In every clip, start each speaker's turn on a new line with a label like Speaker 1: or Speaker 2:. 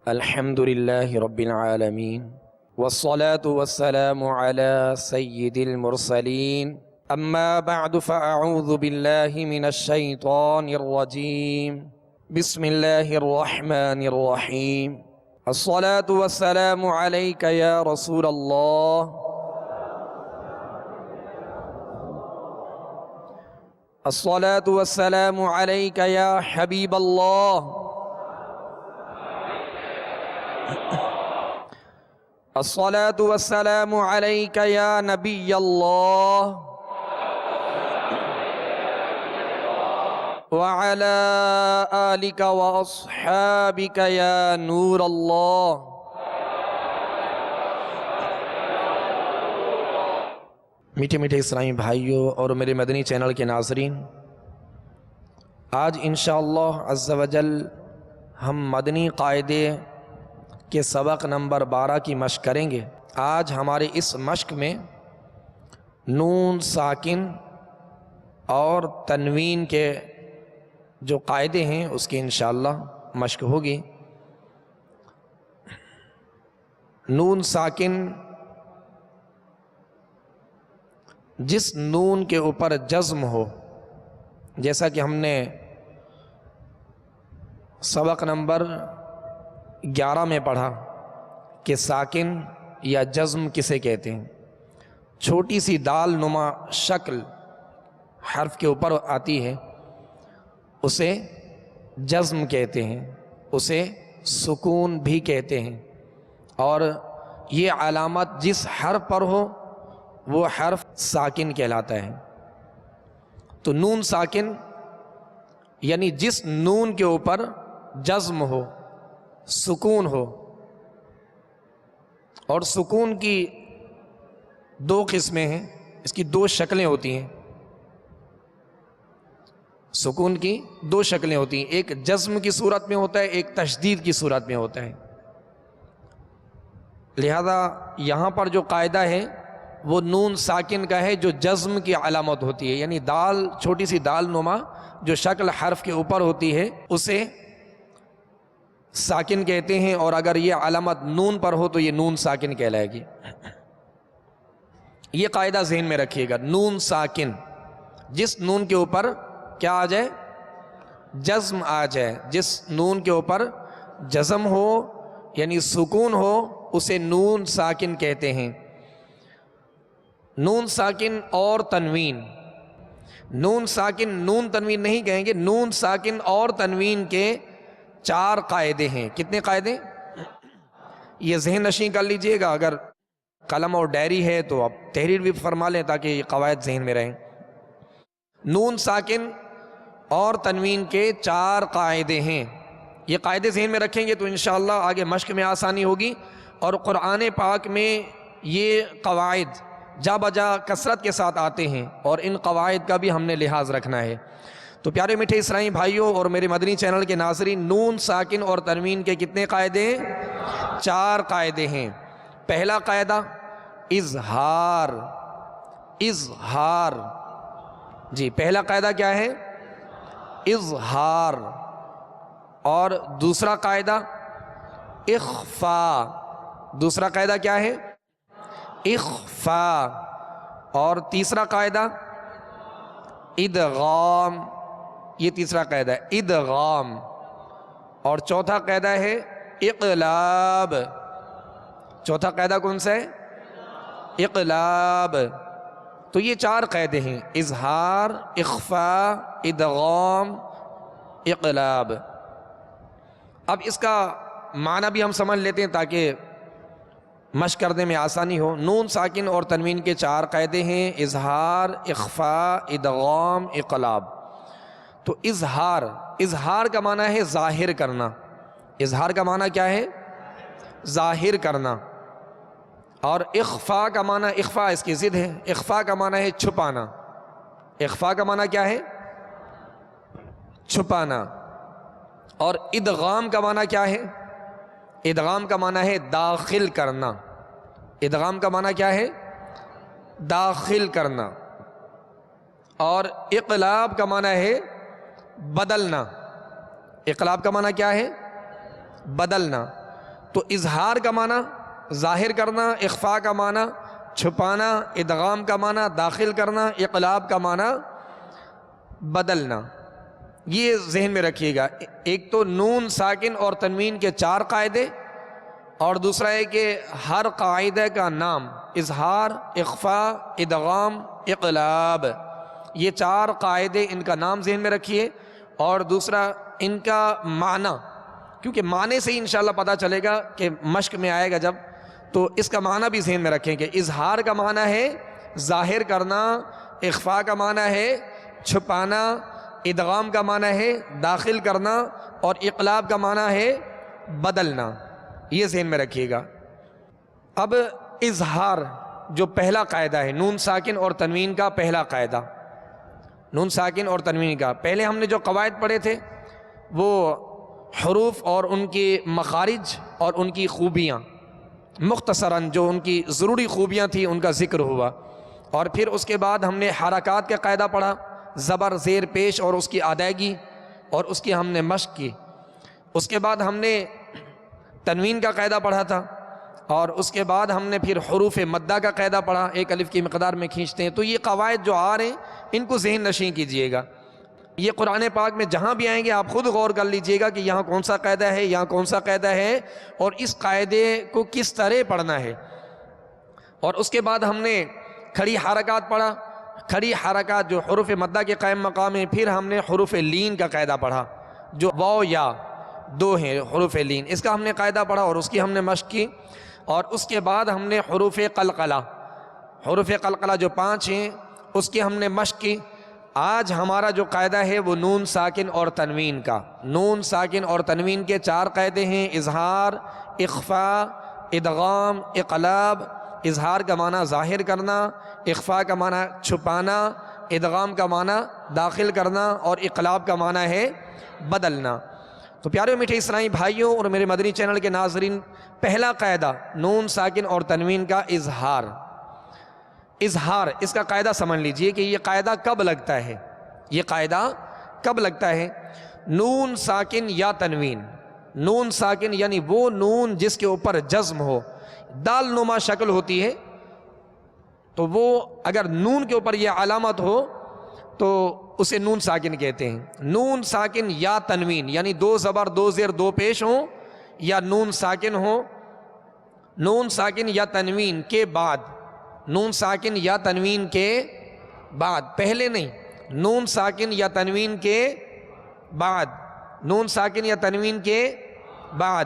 Speaker 1: الحمد لله رب العالمين والصلاة والسلام على سيد المرسلين أما بعد فأعوذ بالله من الشيطان الرجيم بسم الله الرحمن الرحيم الصلاة والسلام عليك يا رسول الله الصلاة والسلام عليك يا حبيب الله الصلاة والسلام عليك يا نبي الله وعلى آلك وأصحابك يا نور الله۔ میٹھے میٹھے اسلامی بھائیوں اور میرے مدنی چینل کے ناظرین، آج انشاءاللہ عز و جل ہم مدنی قاعدے کے سبق نمبر 12 کی مشق کریں گے۔ آج ہمارے اس مشق میں نون ساکن اور تنوین کے جو قاعدے ہیں اس کی انشاءاللہ مشق ہوگی۔ نون ساکن جس نون کے اوپر جزم ہو، جیسا کہ ہم نے سبق نمبر 11 میں پڑھا کہ ساکن یا جزم کسے کہتے ہیں۔ چھوٹی سی دال نما شکل حرف کے اوپر آتی ہے، اسے جزم کہتے ہیں، اسے سکون بھی کہتے ہیں، اور یہ علامت جس حرف پر ہو وہ حرف ساکن کہلاتا ہے۔ تو نون ساکن یعنی جس نون کے اوپر جزم ہو، سکون ہو، اور سکون کی دو قسمیں ہیں، اس کی دو شکلیں ہوتی ہیں۔ سکون کی دو شکلیں ہوتی ہیں، ایک جزم کی صورت میں ہوتا ہے، ایک تشدید کی صورت میں ہوتا ہے۔ لہذا یہاں پر جو قاعدہ ہے وہ نون ساکن کا ہے جو جزم کی علامت ہوتی ہے، یعنی دال، چھوٹی سی دال نما جو شکل حرف کے اوپر ہوتی ہے اسے ساکن کہتے ہیں، اور اگر یہ علامت نون پر ہو تو یہ نون ساکن کہلائے گی۔ یہ قاعدہ ذہن میں رکھیے گا، نون ساکن جس نون کے اوپر کیا آ جائے؟ جزم آ جائے، جس نون کے اوپر جزم ہو یعنی سکون ہو اسے نون ساکن کہتے ہیں۔ نون ساکن اور تنوین، نون ساکن نون تنوین نہیں کہیں گے، نون ساکن اور تنوین کے 4 قاعدے ہیں۔ کتنے قاعدے؟ یہ ذہن نشین کر لیجئے گا، اگر قلم اور ڈائری ہے تو آپ تحریر بھی فرما لیں تاکہ یہ قواعد ذہن میں رہیں۔ نون ساکن اور تنوین کے 4 قاعدے ہیں، یہ قاعدے ذہن میں رکھیں گے تو انشاءاللہ آگے مشق میں آسانی ہوگی، اور قرآن پاک میں یہ قواعد جا بجا کثرت کے ساتھ آتے ہیں، اور ان قواعد کا بھی ہم نے لحاظ رکھنا ہے۔ تو پیارے میٹھے اسلامی بھائیوں اور میرے مدنی چینل کے ناظرین، نون ساکن اور تنوین کے کتنے قاعدے ہیں؟ 4 قاعدے ہیں۔ پہلا قاعدہ اظہار، اظہار، جی پہلا قاعدہ کیا ہے؟ اظہار۔ اور دوسرا قاعدہ اخفاء، دوسرا قاعدہ کیا ہے؟ اخفاء۔ اور تیسرا قاعدہ ادغام، یہ تیسرا قاعدہ ہے ادغام۔ اور چوتھا قاعدہ ہے اقلاب، چوتھا قاعدہ کون سا ہے؟ اقلاب۔ تو یہ 4 قاعدے ہیں، اظہار، اخفاء، ادغام، اقلاب۔ اب اس کا معنی بھی ہم سمجھ لیتے ہیں تاکہ مشق کرنے میں آسانی ہو۔ نون ساکن اور تنوین کے 4 قاعدے ہیں، اظہار، اخفاء، ادغام، اقلاب۔ تو اظہار، اظہار کا معنی ہے ظاہر کرنا، اظہار کا معنی کیا ہے؟ ظاہر کرنا۔ اور اخفاء کا معنی، اخفاء اس کی ضد ہے، اخفاء کا معنی ہے چھپانا، اخفاء کا معنی کیا ہے؟ چھپانا۔ اور ادغام کا معنی کیا ہے؟ ادغام کا معنی ہے داخل کرنا، ادغام کا معنی کیا ہے؟ داخل کرنا۔ اور اقلاب کا معنی ہے بدلنا، اقلاب کا معنی کیا ہے؟ بدلنا۔ تو اظہار کا معنی ظاہر کرنا، اخفاء کا معنی چھپانا، ادغام کا معنی داخل کرنا، اقلاب کا معنی بدلنا۔ یہ ذہن میں رکھیے گا۔ ایک تو نون ساکن اور تنوین کے 4 قاعدے، اور دوسرا ہے کہ ہر قاعدہ کا نام اظہار، اخفاء، ادغام، اقلاب، یہ 4 قاعدے ان کا نام ذہن میں رکھیے، اور دوسرا ان کا معنی، کیونکہ معنی سے ہی انشاءاللہ پتہ چلے گا کہ مشق میں آئے گا جب، تو اس کا معنی بھی ذہن میں رکھیں کہ اظہار کا معنی ہے ظاہر کرنا، اخفاء کا معنی ہے چھپانا، ادغام کا معنی ہے داخل کرنا، اور اقلاب کا معنی ہے بدلنا۔ یہ ذہن میں رکھیے گا۔ اب اظہار جو پہلا قاعدہ ہے، نون ساکن اور تنوین کا پہلا قاعدہ، نون ساکن اور تنوین کا، پہلے ہم نے جو قواعد پڑھے تھے وہ حروف اور ان کے مخارج اور ان کی خوبیاں، مختصراً جو ان کی ضروری خوبیاں تھیں ان کا ذکر ہوا، اور پھر اس کے بعد ہم نے حرکات کا قاعدہ پڑھا، زبر، زیر، پیش اور اس کی ادائیگی، اور اس کی ہم نے مشق کی۔ اس کے بعد ہم نے تنوین کا قاعدہ پڑھا تھا، اور اس کے بعد ہم نے پھر حروف مدہ کا قاعدہ پڑھا، 1 الف کی مقدار میں کھینچتے ہیں۔ تو یہ قواعد جو آ رہے ہیں ان کو ذہن نشین کیجئے گا۔ یہ قرآن پاک میں جہاں بھی آئیں گے آپ خود غور کر لیجئے گا کہ یہاں کون سا قاعدہ ہے، یہاں کون سا قاعدہ ہے، اور اس قاعدے کو کس طرح پڑھنا ہے۔ اور اس کے بعد ہم نے کھڑی حرکات پڑھا، کھڑی حرکات جو حروف مدہ کے قائم مقام ہیں۔ پھر ہم نے حروف لین کا قاعدہ پڑھا، جو واو یا 2 ہیں حروف لین، اس کا ہم نے قاعدہ پڑھا اور اس کی ہم نے مشق کی۔ اور اس کے بعد ہم نے حروف قلقلہ، حروف قلقلہ جو 5 ہیں اس کی ہم نے مشق کی۔ آج ہمارا جو قاعدہ ہے وہ نون ساکن اور تنوین کا، نون ساکن اور تنوین کے 4 قاعدے ہیں، اظہار، اخفاء، ادغام، اقلاب۔ اظہار کا معنی ظاہر کرنا، اخفاء کا معنی چھپانا، ادغام کا معنی داخل کرنا، اور اقلاب کا معنی ہے بدلنا۔ تو پیارے میٹھے اسلامی بھائیوں اور میرے مدنی چینل کے ناظرین، پہلا قاعدہ نون ساکن اور تنوین کا اظہار۔ اظہار، اس کا قاعدہ سمجھ لیجئے کہ یہ قاعدہ کب لگتا ہے، یہ قاعدہ کب لگتا ہے۔ نون ساکن یا تنوین، نون ساکن یعنی وہ نون جس کے اوپر جزم ہو، دال نما شکل ہوتی ہے، تو وہ اگر نون کے اوپر یہ علامت ہو تو اسے نون ساکن کہتے ہیں۔ نون ساکن یا تنوین یعنی 2 زبر 2 زیر 2 پیش ہوں، یا نون ساکن ہو، نون ساکن یا تنوین کے بعد، نون ساکن یا تنوین کے بعد، پہلے نہیں، نون ساکن یا تنوین کے بعد، نون ساکن یا تنوین کے بعد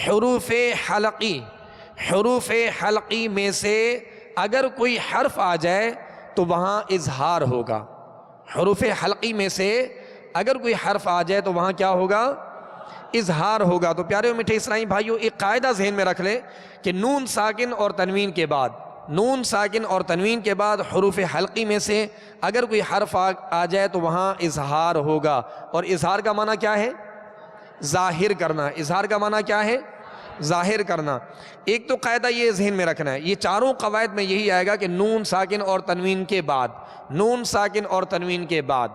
Speaker 1: حروف حلقی، حروف حلقی میں سے اگر کوئی حرف آ جائے تو وہاں اظہار ہوگا۔ حروف حلقی میں سے اگر کوئی حرف آ جائے تو وہاں کیا ہوگا؟ اظہار ہوگا۔ تو پیارے و میٹھے اسلامی بھائیوں، ایک قاعدہ ذہن میں رکھ لیں کہ نون ساکن اور تنوین کے بعد، نون ساکن اور تنوین کے بعد حروف حلقی میں سے اگر کوئی حرف آ جائے تو وہاں اظہار ہوگا۔ اور اظہار کا معنی کیا ہے؟ ظاہر کرنا۔ اظہار کا معنی کیا ہے؟ ظاہر کرنا۔ ایک تو قاعدہ یہ ذہن میں رکھنا ہے، یہ چاروں قواعد میں یہی آئے گا کہ نون ساکن اور تنوین کے بعد، نون ساکن اور تنوین کے بعد،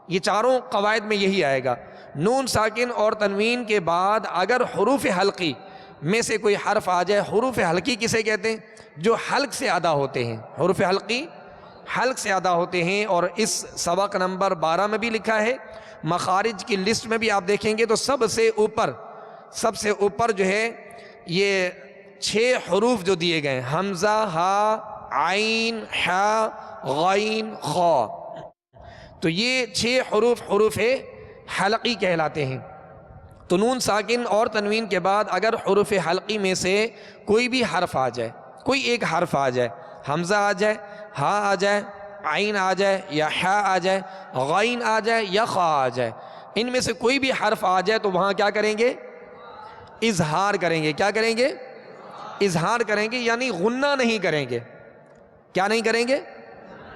Speaker 1: یہ چاروں قواعد میں یہی آئے گا۔ نون ساکن اور تنوین کے بعد اگر حروف حلقی میں سے کوئی حرف آ جائے، حروف حلقی کسے کہتے ہیں؟ جو حلق سے ادا ہوتے ہیں، حروف حلقی حلق سے ادا ہوتے ہیں۔ اور اس سبق نمبر 12 میں بھی لکھا ہے، مخارج کی لسٹ میں بھی آپ دیکھیں گے تو سب سے اوپر جو ہے یہ 6 حروف جو دیے گئے، حمزہ، ہا، عین، حا، غین، خا، تو یہ 6 حروف حروف حلقی کہلاتے ہیں۔ تو نون ساکن اور تنوین کے بعد اگر حروف حلقی میں سے کوئی بھی حرف آ جائے، کوئی ایک حرف آ جائے، حمزہ آ جائے، ہا آ جائے، عین آ جائے، یا حا آ جائے، غین آ جائے، یا خا آ جائے، ان میں سے کوئی بھی حرف آ جائے تو وہاں کیا کریں گے؟ اظہار کریں گے۔ کیا کریں گے؟ اظہار کریں گے، یعنی غنہ نہیں کریں گے۔ کیا نہیں کریں گے؟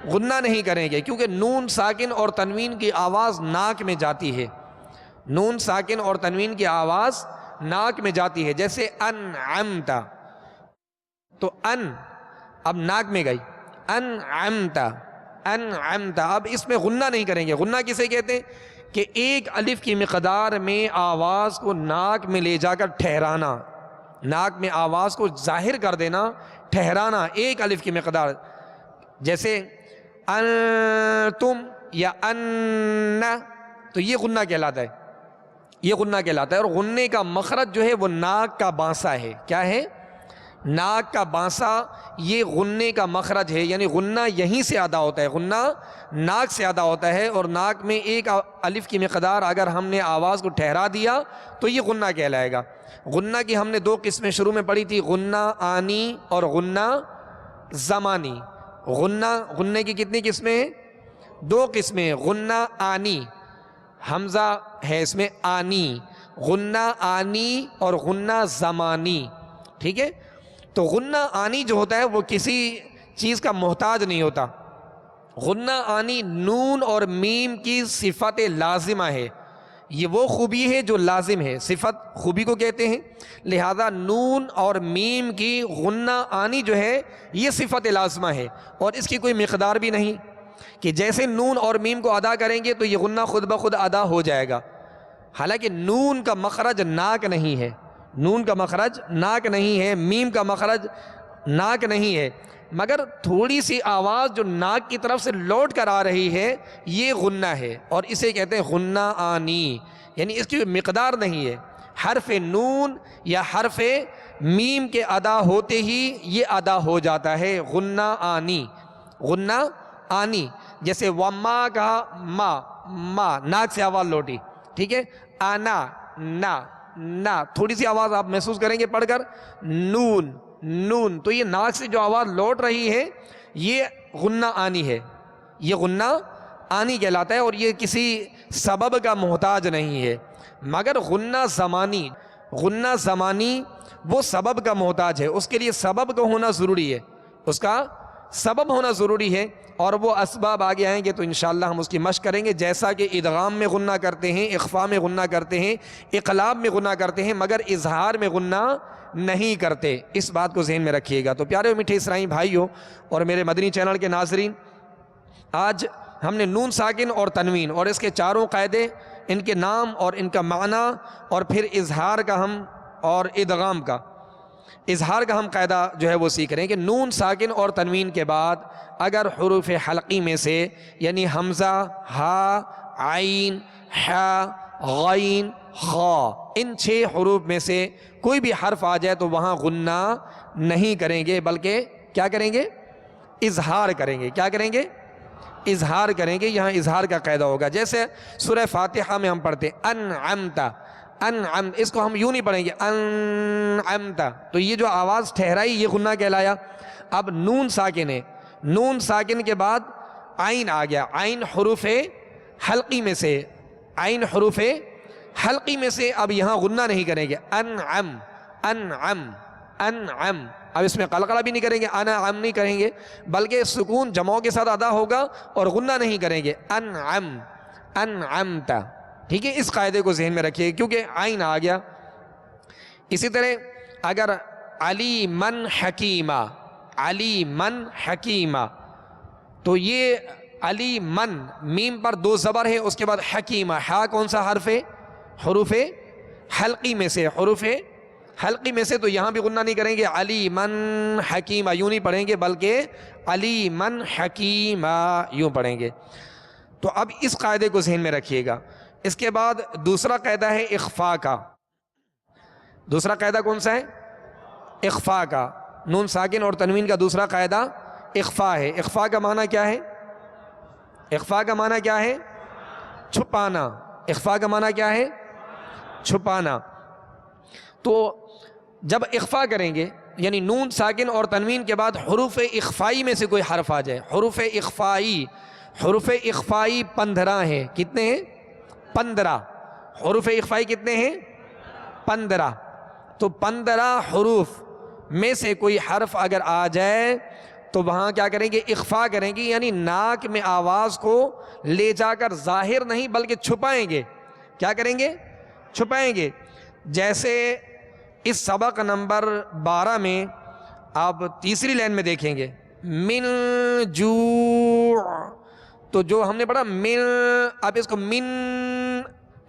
Speaker 1: غنہ نہیں کریں گے، کیونکہ نون ساکن اور تنوین کی آواز ناک میں جاتی ہے، نون ساکن اور تنوین کی آواز ناک میں جاتی ہے۔ جیسے انعمتا، تو ان اب ناک میں گئی، انعمتا، انعمتا، اب اس میں غنہ نہیں کریں گے۔ غنہ کسے کہتے ہیں؟ کہ ایک الف کی مقدار میں آواز کو ناک میں لے جا کر ٹھہرانا، ناک میں آواز کو ظاہر کر دینا، ٹھہرانا ایک الف کی مقدار، جیسے انتم یا ان، تو یہ غنہ کہلاتا ہے، یہ غنہ کہلاتا ہے۔ اور غنے کا مخرج جو ہے وہ ناک کا بانسا ہے۔ کیا ہے؟ ناک کا بانسا، یہ غنے کا مخرج ہے، یعنی غنہ یہیں سے ادا ہوتا ہے، غنہ ناک سے ادا ہوتا ہے، اور ناک میں ایک الف کی مقدار اگر ہم نے آواز کو ٹھہرا دیا تو یہ غنہ کہلائے گا۔ غنہ کی ہم نے دو قسمیں شروع میں پڑھی تھی، غنہ آنی اور غنہ زمانی۔ غنے کی کتنی قسمیں ہیں؟ دو قسمیں، غنہ آنی، حمزہ ہے اس میں آنی، غنہ آنی اور غنہ زمانی، ٹھیک ہے؟ تو غنہ آنی جو ہوتا ہے وہ کسی چیز کا محتاج نہیں ہوتا۔ غنہ آنی نون اور میم کی صفت لازمہ ہے، یہ وہ خوبی ہے جو لازم ہے، صفت خوبی کو کہتے ہیں، لہذا نون اور میم کی غنہ آنی جو ہے یہ صفت لازمہ ہے، اور اس کی کوئی مقدار بھی نہیں کہ جیسے نون اور میم کو ادا کریں گے تو یہ غنہ خود بخود ادا ہو جائے گا۔ حالانکہ نون کا مخرج ناک نہیں ہے، نون کا مخرج ناک نہیں ہے، میم کا مخرج ناک نہیں ہے، مگر تھوڑی سی آواز جو ناک کی طرف سے لوٹ کر آ رہی ہے یہ غنہ ہے، اور اسے کہتے ہیں غنہ آنی، یعنی اس کی مقدار نہیں ہے۔ حرف نون یا حرف میم کے ادا ہوتے ہی یہ ادا ہو جاتا ہے، غنہ آنی، غنہ آنی۔ جیسے وما کہا، ما ناک سے آواز لوٹی، ٹھیک ہے؟ آنا، نا، تھوڑی سی آواز آپ محسوس کریں گے پڑھ کر، نون، تو یہ ناک سے جو آواز لوٹ رہی ہے یہ غنہ آنی ہے، یہ غنہ آنی کہلاتا ہے، اور یہ کسی سبب کا محتاج نہیں ہے۔ مگر غنہ زمانی وہ سبب کا محتاج ہے، اس کے لیے سبب کا ہونا ضروری ہے، اس کا سبب ہونا ضروری ہے، اور وہ اسباب آگے آئیں گے تو انشاءاللہ ہم اس کی مشق کریں گے، جیسا کہ ادغام میں غنہ کرتے ہیں، اخفاء میں غنہ کرتے ہیں، اقلاب میں غنہ کرتے ہیں، مگر اظہار میں غنہ نہیں کرتے۔ اس بات کو ذہن میں رکھیے گا۔ تو پیارے میٹھے اسرائیلی بھائیوں اور میرے مدنی چینل کے ناظرین، آج ہم نے نون ساکن اور تنوین اور اس کے چاروں قاعدے، ان کے نام اور ان کا معنی، اور پھر اظہار کا ہم اور ادغام کا، اظہار کا ہم قاعدہ جو ہے وہ سیکھ رہے ہیں کہ نون ساکن اور تنوین کے بعد اگر حروف حلقی میں سے، یعنی حمزہ، ہا، عین، حا، غین، خا، ان 6 حروف میں سے کوئی بھی حرف آ جائے تو وہاں غنہ نہیں کریں گے، بلکہ کیا کریں گے؟ اظہار کریں گے۔ کیا کریں گے؟ اظہار کریں گے۔ یہاں اظہار کا قاعدہ ہوگا، جیسے سورہ فاتحہ میں ہم پڑھتے انعمتا، اس کو ہم یوں نہیں پڑھیں گے انعمتا، تو یہ جو آواز ٹھہرائی یہ غنہ کہلایا۔ اب نون ساکن ہے، نون ساکن کے بعد عین آ گیا، عین حروف حلقی میں سے، عین حروف حلقی میں سے، اب یہاں غنہ نہیں کریں گے، انعم، اب اس میں قلقلہ بھی نہیں کریں گے، انعم نہیں کریں گے، بلکہ سکون جمعوں کے ساتھ ادا ہوگا اور غنہ نہیں کریں گے، انعمتا، ٹھیک ہے؟ اس قاعدے کو ذہن میں رکھیے کیونکہ عین آ گیا۔ اسی طرح اگر علی من حکیمہ، تو یہ علی من، میم پر 2 زبر ہے، اس کے بعد حکیمہ، ہا کون سا حرف ہے؟ حروف حلقی میں سے، حروف حلقی میں سے، تو یہاں بھی غنہ نہیں کریں گے، علی من حکیمہ یوں نہیں پڑھیں گے، بلکہ علی من حکیمہ یوں پڑھیں گے۔ تو اب اس قاعدے کو ذہن میں رکھیے گا۔ اس کے بعد دوسرا قاعدہ ہے اخفاء کا۔ دوسرا قاعدہ کون سا ہے؟ اخفاء کا۔ نون ساکن اور تنوین کا دوسرا قاعدہ اخفاء ہے۔ اخفاء کا معنی کیا ہے؟ اخفاء کا معنی کیا ہے؟ چھپانا۔ اخفاء کا معنی کیا ہے؟ چھپانا۔ تو جب اخفاء کریں گے، یعنی نون ساکن اور تنوین کے بعد حروف اخفائی میں سے کوئی حرف آ جائے، حروف اخفائی 15 ہیں۔ کتنے ہیں؟ 15 حروف اخفائی کتنے ہیں؟ 15۔ تو 15 حروف میں سے کوئی حرف اگر آ جائے تو وہاں کیا کریں گے؟ اخفاء کریں گے، یعنی ناک میں آواز کو لے جا کر ظاہر نہیں بلکہ چھپائیں گے۔ کیا کریں گے؟ چھپائیں گے۔ جیسے اس سبق نمبر 12 میں آپ تیسری لائن میں دیکھیں گے، من جوع، تو جو ہم نے پڑھا من، اب اس کو من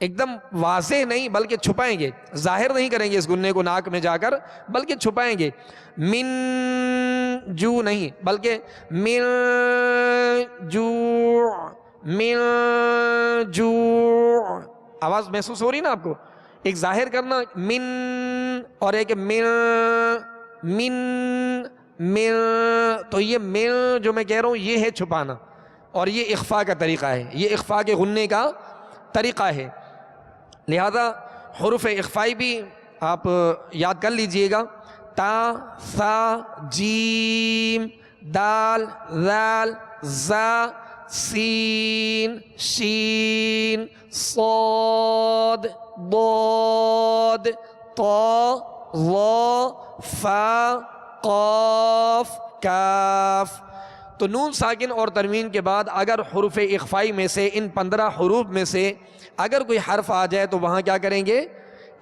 Speaker 1: ایک دم واضح نہیں بلکہ چھپائیں گے، ظاہر نہیں کریں گے اس گنے کو ناک میں جا کر، بلکہ چھپائیں گے. من جو نہیں بلکہ من جو، من جو. آواز محسوس ہو رہی نا آپ کو؟ ایک ظاہر کرنا من اور ایک من، من من. تو یہ من جو میں کہہ رہا ہوں یہ ہے چھپانا، اور یہ اخفاء کا طریقہ ہے، یہ اخفاء کے غننے کا طریقہ ہے. لہذا حروف اخفائی بھی آپ یاد کر لیجئے گا. تا، ثا، جیم، دال، ذال، زا، سین، شین، صاد، ضاد، طا، ظا، فا، قاف، کاف. تو نون ساکن اور تنوین کے بعد اگر حروف اخفائی میں سے ان 15 حروف میں سے اگر کوئی حرف آ جائے تو وہاں کیا کریں گے؟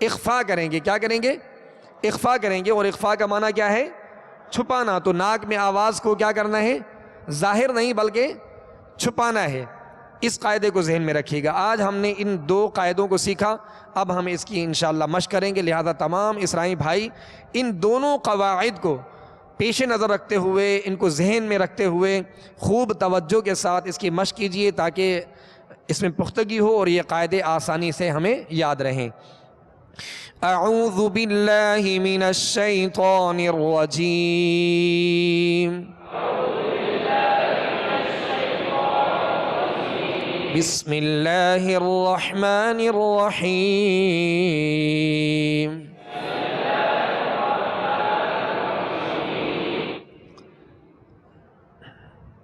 Speaker 1: اخفاء کریں گے. کیا کریں گے؟ اخفاء کریں گے. اور اخفاء کا معنی کیا ہے؟ چھپانا. تو ناک میں آواز کو کیا کرنا ہے؟ ظاہر نہیں بلکہ چھپانا ہے. اس قاعدے کو ذہن میں رکھیے گا. آج ہم نے ان 2 قاعدوں کو سیکھا، اب ہم اس کی انشاءاللہ مشق کریں گے. لہذا تمام اسرائی بھائی ان دونوں قواعد کو پیش نظر رکھتے ہوئے، ان کو ذہن میں رکھتے ہوئے خوب توجہ کے ساتھ اس کی مشق کیجئے تاکہ اس میں پختگی ہو اور یہ قاعدے آسانی سے ہمیں یاد رہیں. اعوذ باللہ من الشیطان الرجیم. بسم اللہ الرحمن الرحیم.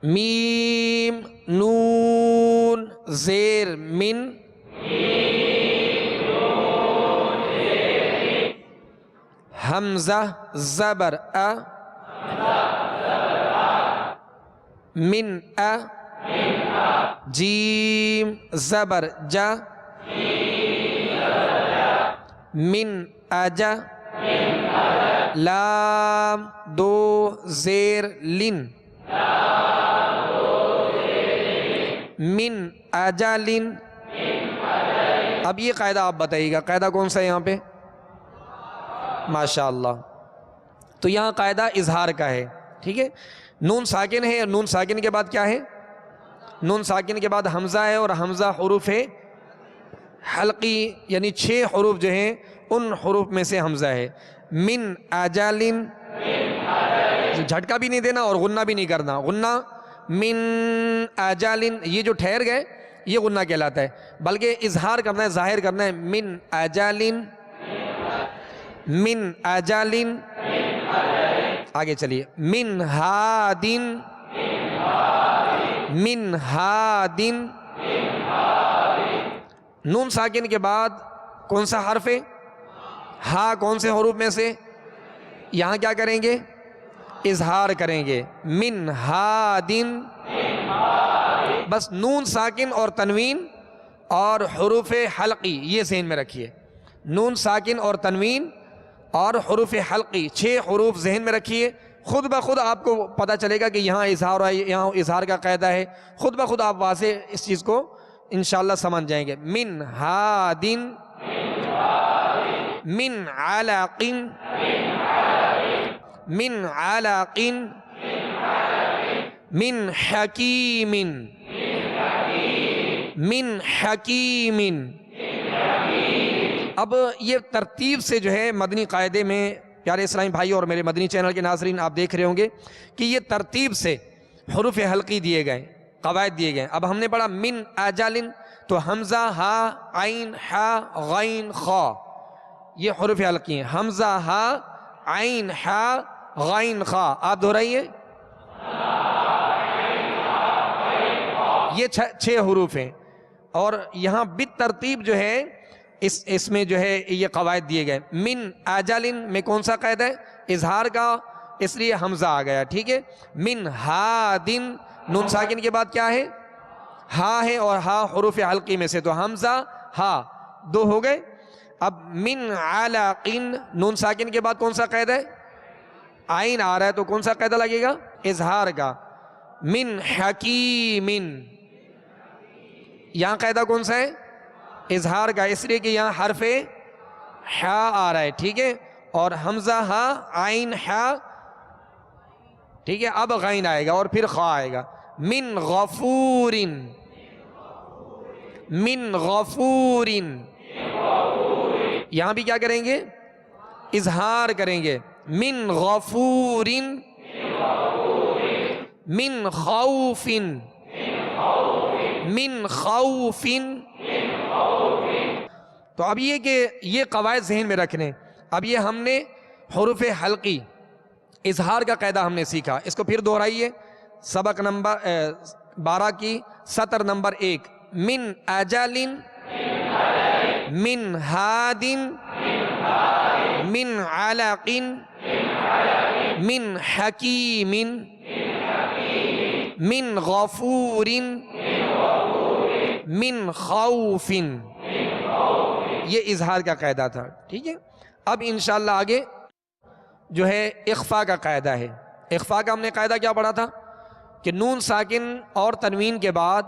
Speaker 1: میم، نون، زیر من، حمزہ زبر ا، من ا، جیم زبر جا، من اجا، لام 2 زیر لن، من اجالن. اب یہ قاعدہ آپ بتائیے گا، قاعدہ کون سا ہے یہاں پہ؟ ماشاءاللہ. تو یہاں قاعدہ اظہار کا ہے. ٹھیک ہے، نون ساکن ہے، اور نون ساکن کے بعد کیا ہے؟ نون ساکن کے بعد حمزہ ہے، اور حمزہ حروف حلقی یعنی 6 حروف جو ہیں ان حروف میں سے حمزہ ہے. من اجالن، جھٹکا بھی نہیں دینا اور غنہ بھی نہیں کرنا. غنہ من اجالن، یہ جو ٹھہر گئے یہ غنہ کہلاتا ہے، بلکہ اظہار کرنا ہے، ظاہر کرنا ہے. من اجالن، من اجالن. آگے چلیے. من ہادن، من ہادن. نون ساکن کے بعد کون سا حرف ہے؟ ہا. کون سے حروف میں سے؟ یہاں کیا کریں گے؟ اظہار کریں گے. من ہادن. بس نون ساکن اور تنوین اور حروف حلقی یہ ذہن میں رکھیے. نون ساکن اور تنوین اور حروف حلقی 6 حروف ذہن میں رکھیے. خود بخود آپ کو پتہ چلے گا کہ یہاں اظہار ہے، یہاں اظہار کا قاعدہ ہے. خود بخود آپ واضح اس چیز کو انشاءاللہ سمجھ جائیں گے. من ہادن، من علق، من علق، من حکیم، من حکیم. اب یہ ترتیب سے جو ہے مدنی قاعدے میں پیارے اسلامی بھائی اور میرے مدنی چینل کے ناظرین آپ دیکھ رہے ہوں گے کہ یہ ترتیب سے حروف حلقی دیے گئے، قواعد دیے گئے. اب ہم نے پڑھا من اجالن، تو حمزہ، ہا، عین، ہا، غین، خا، یہ حروف حلقی ہیں. حمزہ، ہا، عین، ہا، غین، خا. آپ دہرائیے. یہ 6 حروف ہیں، اور یہاں بالترتیب جو ہے اس میں جو ہے یہ قواعد دیے گئے. من اجالن میں کون سا قید ہے؟ اظہار کا، اس لیے حمزہ آ گیا. ٹھیک ہے. من ہادن، نون ساکن کے بعد کیا ہے؟ ہا ہے، اور ہا حروف حلقی میں سے، تو حمزہ، ہا 2 ہو گئے. اب من علقن، نون ساکن کے بعد کون سا قید ہے؟ عین آ رہا ہے، تو کون سا قاعدہ لگے گا؟ اظہار کا. من حکیم، یہاں قاعدہ کون سا ہے؟ اظہار کا، اس لیے کہ یہاں حرف ہا آ رہا ہے، ٹھیک ہے، اور حمزہ ہا عین ہا، ٹھیک ہے، اب غین آئے گا اور پھر خا آئے گا. من غفور، من غفور، یہاں بھی کیا کریں گے؟ اظہار کریں گے. من غفور، من خوف، من خوف. تو اب یہ کہ یہ قواعد ذہن میں رکھنے. اب یہ ہم نے حروف حلقی اظہار کا قاعدہ ہم نے سیکھا، اس کو پھر دہرائیے. سبق نمبر 12 کی سطر نمبر 1. من اجل، من ہاد، من علق، من حکیم، من غفور، من خوف. یہ اظہار کا قاعدہ تھا، ٹھیک ہے. اب انشاءاللہ آگے جو ہے اخفاء کا قاعدہ ہے. اخفاء کا ہم نے قاعدہ کیا پڑھا تھا کہ نون ساکن اور تنوین کے بعد،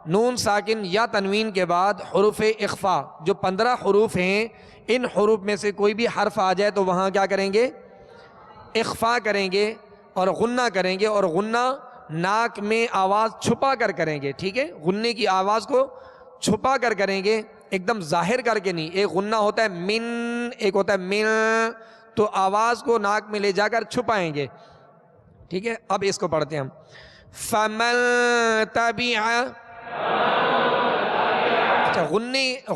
Speaker 1: نون ساکن یا تنوین کے بعد حروف اخفاء جو 15 حروف ہیں، ان حروف میں سے کوئی بھی حرف آ جائے تو وہاں کیا کریں گے؟ اخفاء کریں گے اور غنہ کریں گے، اور غنہ ناک میں آواز چھپا کر کریں گے، ٹھیک ہے. غنے کی آواز کو چھپا کر کریں گے، ایک دم ظاہر کر کے نہیں. ایک غنہ ہوتا ہے من، ایک ہوتا ہے من، تو آواز کو ناک میں لے جا کر چھپائیں گے، ٹھیک ہے. اب اس کو پڑھتے ہیں ہم. فمن تبع، اچھا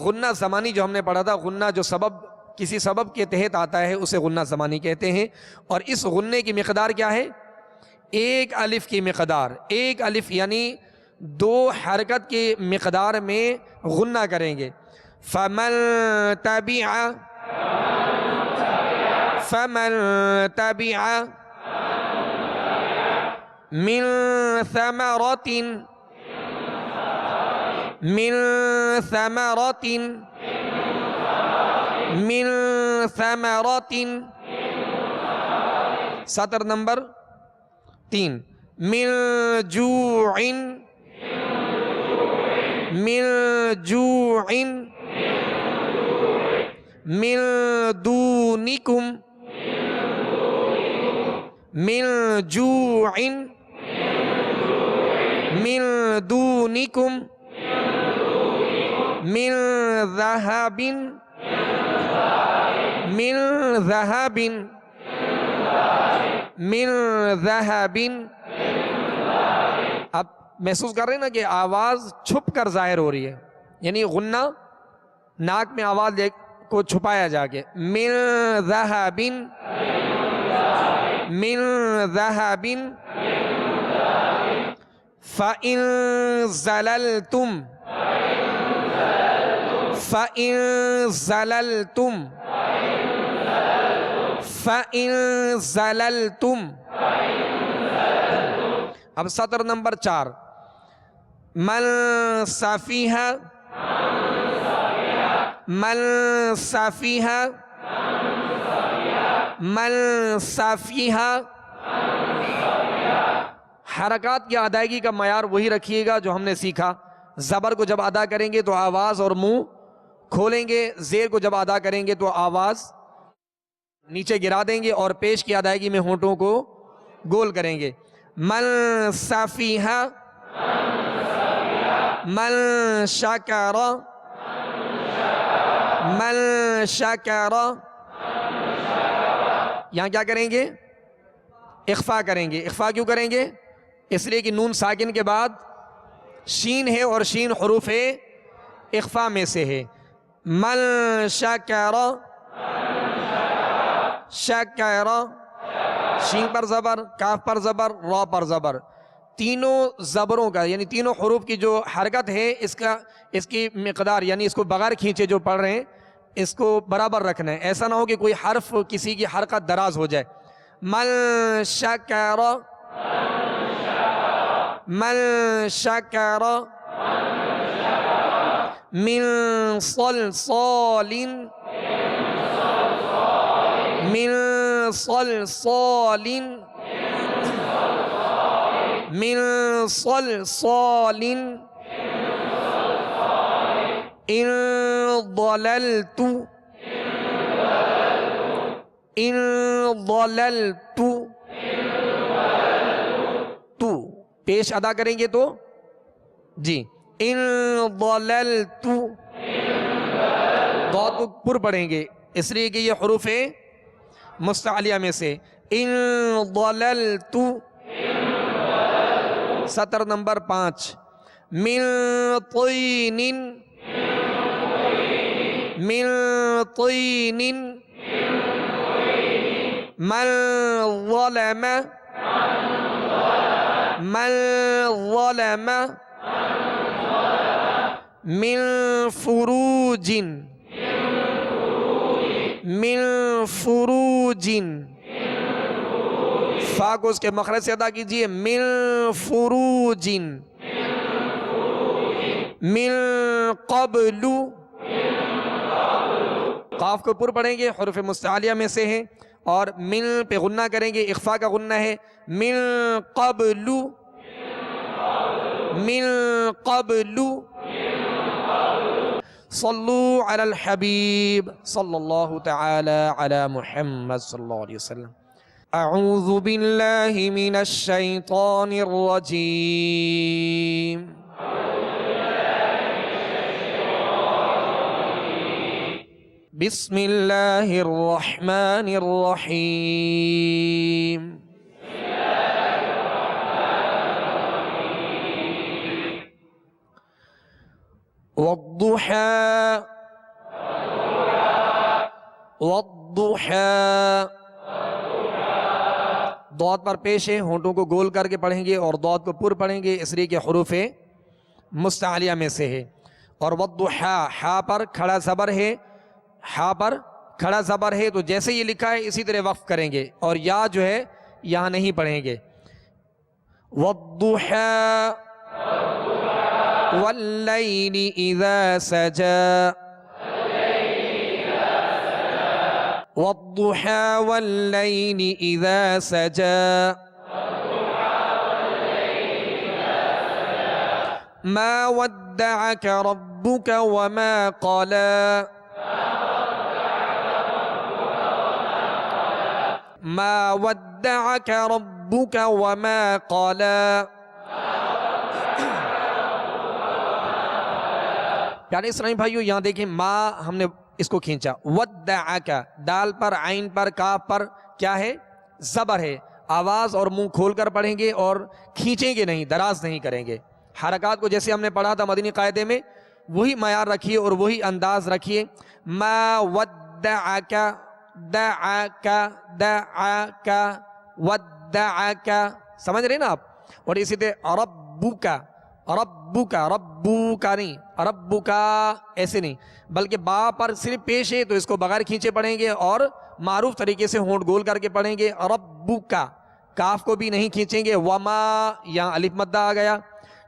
Speaker 1: غنہ زمانی جو ہم نے پڑھا تھا، غنہ جو سبب کسی سبب کے تحت آتا ہے اسے غنہ زمانی کہتے ہیں. اور اس غنے کی مقدار کیا ہے؟ 1 الف کی مقدار. 1 الف یعنی 2 حرکت کی مقدار میں غنہ کریں گے. فمن تبع، فمن تبع من ثمرة، من ثمرة، من ثمرة. سطر نمبر 3. من جوع، من جوع، من دونكم، من جوع، من دونكم، من ذهب، من ذهب، من ذهب. اب محسوس کر رہے ہیں نا کہ آواز چھپ کر ظاہر ہو رہی ہے، یعنی غنہ ناک میں آواز کو چھپایا جا کے. من ذهب، من ذهب. فإن زللتم، فإن زللتم، فإن زللتم. اب سطر نمبر 4. من سفیہ، من سفیہ، من سفیہ. حرکات کی ادائیگی کا معیار وہی رکھیے گا جو ہم نے سیکھا. زبر کو جب ادا کریں گے تو آواز اور منہ کھولیں گے، زیر کو جب ادا کریں گے تو آواز نیچے گرا دیں گے، اور پیش کی ادائیگی میں ہونٹوں کو گول کریں گے. من سفیہ، من شکر، من شکر. یہاں کیا کریں گے؟ اخفاء کریں گے. اخفاء کیوں کریں گے؟ اس لیے کہ نون ساکن کے بعد شین ہے، اور شین حروف اخفاء میں سے ہے. من شکر، شکر. شین پر زبر، کاف پر زبر، را پر زبر. تینوں زبروں کا یعنی تینوں حروف کی جو حرکت ہے اس کی مقدار یعنی اس کو بغیر کھینچے جو پڑھ رہے ہیں اس کو برابر رکھنا ہے. ایسا نہ ہو کہ کوئی حرف کسی کی حرکت دراز ہو جائے. من شکر، من شکر. من صلصال، من صلصال، من صلصال. ان ضللت ان ضللت تو پیش ادا کریں گے تو جی ان ضللت ضاد کو پر پڑھیں گے اس لیے کہ یہ حروف مستعلیہ میں سے ان ضللت سطر نمبر 5 من طین من طین من ظلم من ظلم من فروج من فروج فا کو اس کے مخرج سے ادا کیجئے من فروج من قبل قاف کو پر پڑھیں گے حروف مستعلیہ میں سے ہے اور من پہ غنہ کریں گے اخفا کا غنہ ہے من قبل من قبل صلو علی الحبیب صلی اللہ تعالی علی محمد صلی اللہ علیہ وسلم اعوذ باللہ من الشیطان الرجیم بسم اللہ الرحمن الرحیم والضحى والضحى ضاد پر پیش ہے ہونٹوں کو گول کر کے پڑھیں گے اور ضاد کو پر پڑھیں گے اس لیے کہ حروف مستعلیہ میں سے ہے اور والضحى ہا پر کھڑا زبر ہے ہا پر کھڑا زبر ہے تو جیسے یہ لکھا ہے اسی طرح وقف کریں گے اور یا جو ہے یہاں نہیں پڑھیں گے والضحى واللیل اذا سجا والضحى واللیل اذا سجا ما ودعك ربك وما قلى ما ودعك ربك وما قلى پیارے اسلامی بھائیو یہاں دیکھیں ما ہم نے اس کو کھینچا ودعک دال پر عین پر کاف پر کیا ہے زبر ہے آواز اور منہ کھول کر پڑھیں گے اور کھینچیں گے نہیں دراز نہیں کریں گے حرکات کو جیسے ہم نے پڑھا تھا مدنی قاعدے میں وہی معیار رکھیے اور وہی انداز رکھیے ما ودعک دعک دعک ودعک سمجھ رہے نا آپ اور اسی طرح ربک ربک ربک نہیں ربک ایسے نہیں بلکہ با پر صرف پیش ہے تو اس کو بغیر کھینچے پڑھیں گے اور معروف طریقے سے ہونٹ گول کر کے پڑھیں گے ربک کاف کو بھی نہیں کھینچیں گے وما یہاں الف مدہ آ گیا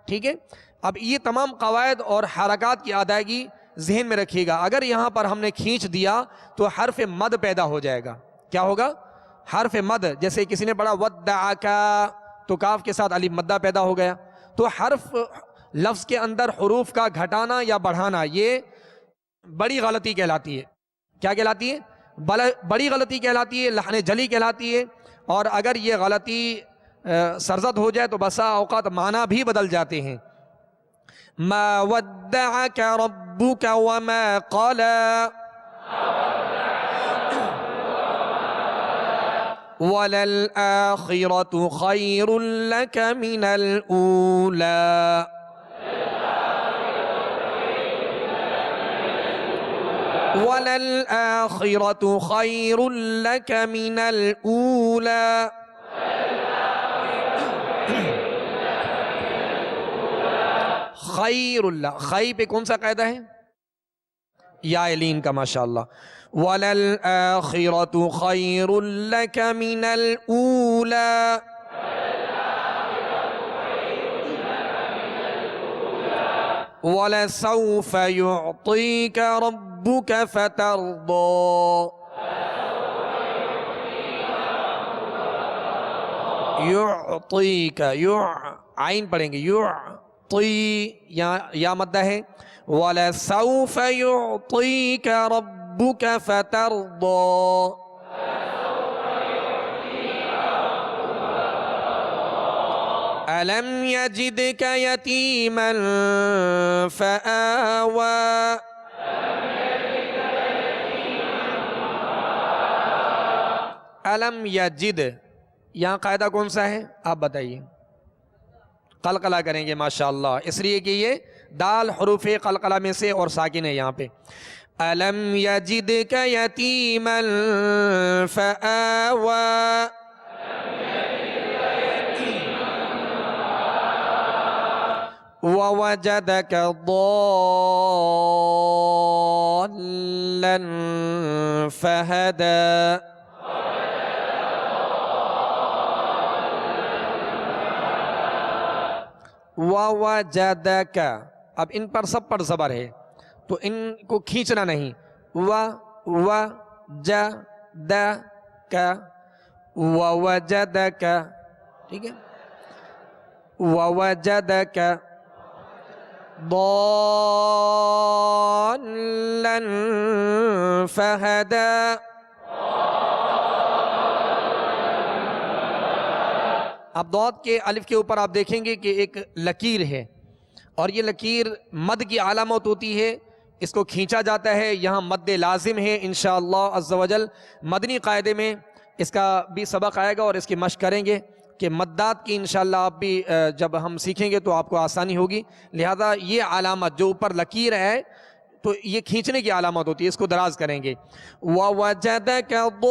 Speaker 1: ٹھیک ہے اب یہ تمام قواعد اور حرکات کی ادائیگی ذہن میں رکھیے گا اگر یہاں پر ہم نے کھینچ دیا تو حرف مد پیدا ہو جائے گا کیا ہوگا حرف مد جیسے کسی نے پڑھا ودعک تو کاف کے ساتھ الف مدہ پیدا ہو گیا تو حرف لفظ کے اندر حروف کا گھٹانا یا بڑھانا یہ بڑی غلطی کہلاتی ہے کیا کہلاتی ہے بڑی غلطی کہلاتی ہے لحن جلی کہلاتی ہے اور اگر یہ غلطی سرزد ہو جائے تو بسا اوقات معنی بھی بدل جاتے ہیں ما ودعك ربك وما قلى وَلَلْآخِرَةُ خَيْرٌ لَكَ مِنَ الْأُولَى وَلَلْآخِرَةُ خَيْرٌ لَكَ مِنَ الْأُولَى خیر اللہ خی پہ کون سا قاعدہ ہے یا لین کا ماشاءاللہ وَلَلْآخِرَةُ خَيْرٌ لَكَ مِنَ الْأُولَى وَلَسَوْفَ يُعْطِيكَ رَبُّكَ فَتَرْضَى يُعْطِيكَ عین پڑھیں گے يعطي یا مدہ ہے وَلَسَوْفَ يُعْطِيكَ رَبُّكَ فَتَرْضَى أَلَمْ يَجِدْكَ يَتِيمًا فَآوَى علم یجد یہاں قاعدہ کون سا ہے آپ بتائیے؟ قلقلہ کریں گے ماشاءاللہ، اس لیے کہ یہ دال حروف قلقلہ میں سے اور ساکن ہے یہاں پہ. علم یجدک یتیما فآوى ووجدك ضالا فهدى ووجدك. اب ان پر سب پر زبر ہے تو ان کو کھینچنا نہیں. ووجدك ووجدك ٹھیک ہے. ووجدك ضالا فهدى. اب ضاد کے الف کے اوپر آپ دیکھیں گے کہ ایک لکیر ہے اور یہ لکیر مد کی علامت ہوتی ہے، اس کو کھینچا جاتا ہے. یہاں مد لازم ہے انشاءاللہ عز و جل. مدنی قاعدے میں اس کا بھی سبق آئے گا اور اس کی مشق کریں گے کہ مدات کی انشاءاللہ آپ بھی جب ہم سیکھیں گے تو آپ کو آسانی ہوگی. لہذا یہ علامت جو اوپر لکیر ہے تو یہ کھینچنے کی علامت ہوتی ہے، اس کو دراز کریں گے. وَوَجَدَكَ ضَالًّا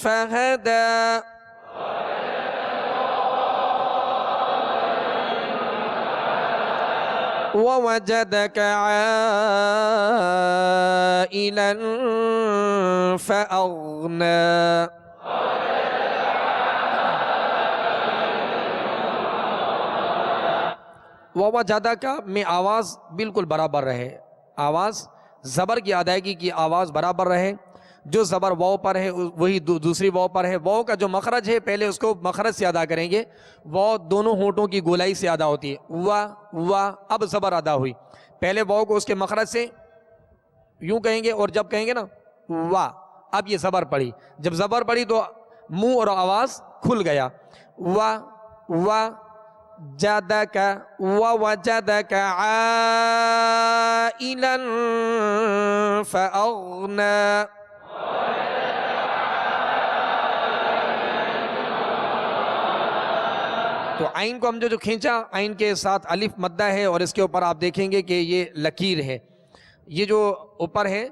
Speaker 1: فَهَدَى وَوَجَدَكَ عَائِلًا فَأَغْنَى. وَوَجَدَكَ میں آواز بالکل برابر رہے، آواز زبر کی ادائیگی کی آواز برابر رہے. جو زبر واو پر ہے وہی دوسری واو پر ہے. واو کا جو مخرج ہے پہلے اس کو مخرج سے ادا کریں گے. واو دونوں ہونٹوں کی گولائی سے ادا ہوتی ہے. وا اب زبر ادا ہوئی. پہلے واو کو اس کے مخرج سے یوں کہیں گے اور جب کہیں گے نا وا، اب یہ زبر پڑی. جب زبر پڑی تو منہ اور آواز کھل گیا. وَوَجَدَكَ وَوَجَدَكَ عَائِلًا فَأَغْنَى. تو عین کو ہم جو کھینچا، عین کے ساتھ الف مدہ ہے اور اس کے اوپر آپ دیکھیں گے کہ یہ لکیر ہے. یہ جو اوپر ہے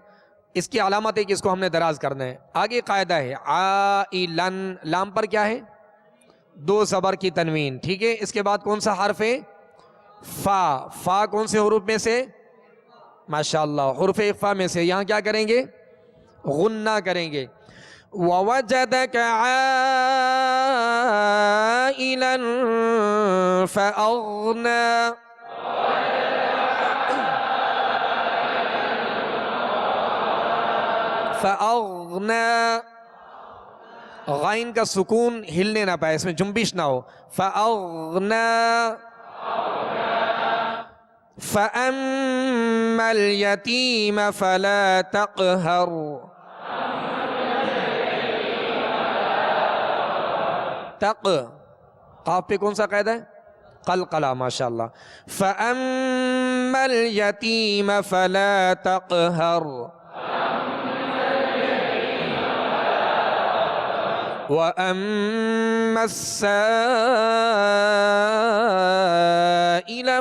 Speaker 1: اس کی علامت ہے کہ اس کو ہم نے دراز کرنا ہے. آگے قاعدہ ہے عائلن، لام پر کیا ہے؟ دو زبر کی تنوین. ٹھیک ہے. اس کے بعد کون سا حرف ہے؟ فا. فا کون سے حروف میں سے؟ ماشاءاللہ حروف اخفا میں سے. یہاں کیا کریں گے؟ غنہ کریں گے. وَوَجَدَكَ عَائِلًا فَأَغْنَى فَأَغْنَى. غائن کا سکون ہلنے نہ پائے، اس میں جنبش نہ ہو. فَأَغْنَى فَأَمَّا الْيَتِيمَ فَلَا تَقْهَرْ. تق قاف پہ کون سا قاعدہ ہے؟ قلقلہ. ماشاءاللہ. فَأَمَّا الْيَتِيمَ فَلَا تَقْهَرْ وَأَمَّا السَّائِلَ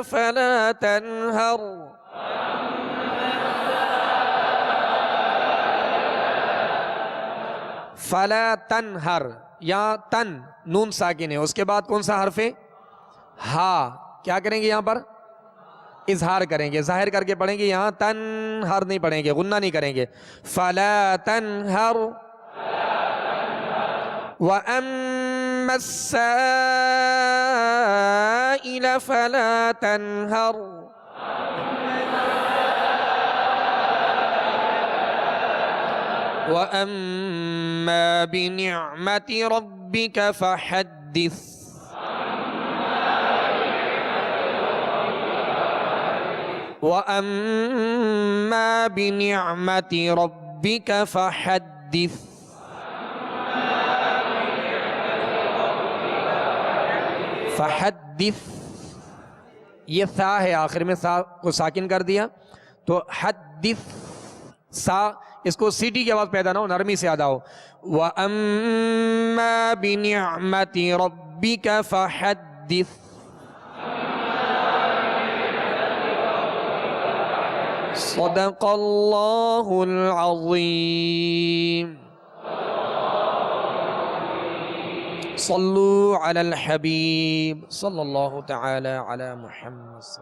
Speaker 1: فَلَا تَنْهَرْ. فَلَا تَنْهَرْ یا تن نون ساکن ہے. اس کے بعد کون سا حرف ہے؟ ہا. کیا کریں گے؟ یہاں پر اظہار کریں گے، ظاہر کر کے پڑھیں گے. یہاں تنہر نہیں پڑھیں گے، غنہ نہیں کریں گے. فَلَا تَنْهَرْ وَأَمَّا السَّائِلَ فَلَا تَنْهَرْ وَأَمَّا بِنِعْمَةِ رَبِّكَ فَحَدِّثْ. فحدث وَأَمَّا بِنِعْمَةِ رَبِّكَ فَحَدِّثْ فحدث، یہ سا ہے آخر میں، سا کو ساکن کر دیا تو حدث، سا اس کو سیٹی کی آواز پیدا نہ ہو، نرمی سے ادا ہو. وَأَمَّا بِنِعْمَةِ رَبِّكَ فَحَدِّثْ. صدق اللہ العظیم. صلو علی الحبیب صلی اللہ تعالی علی محمد.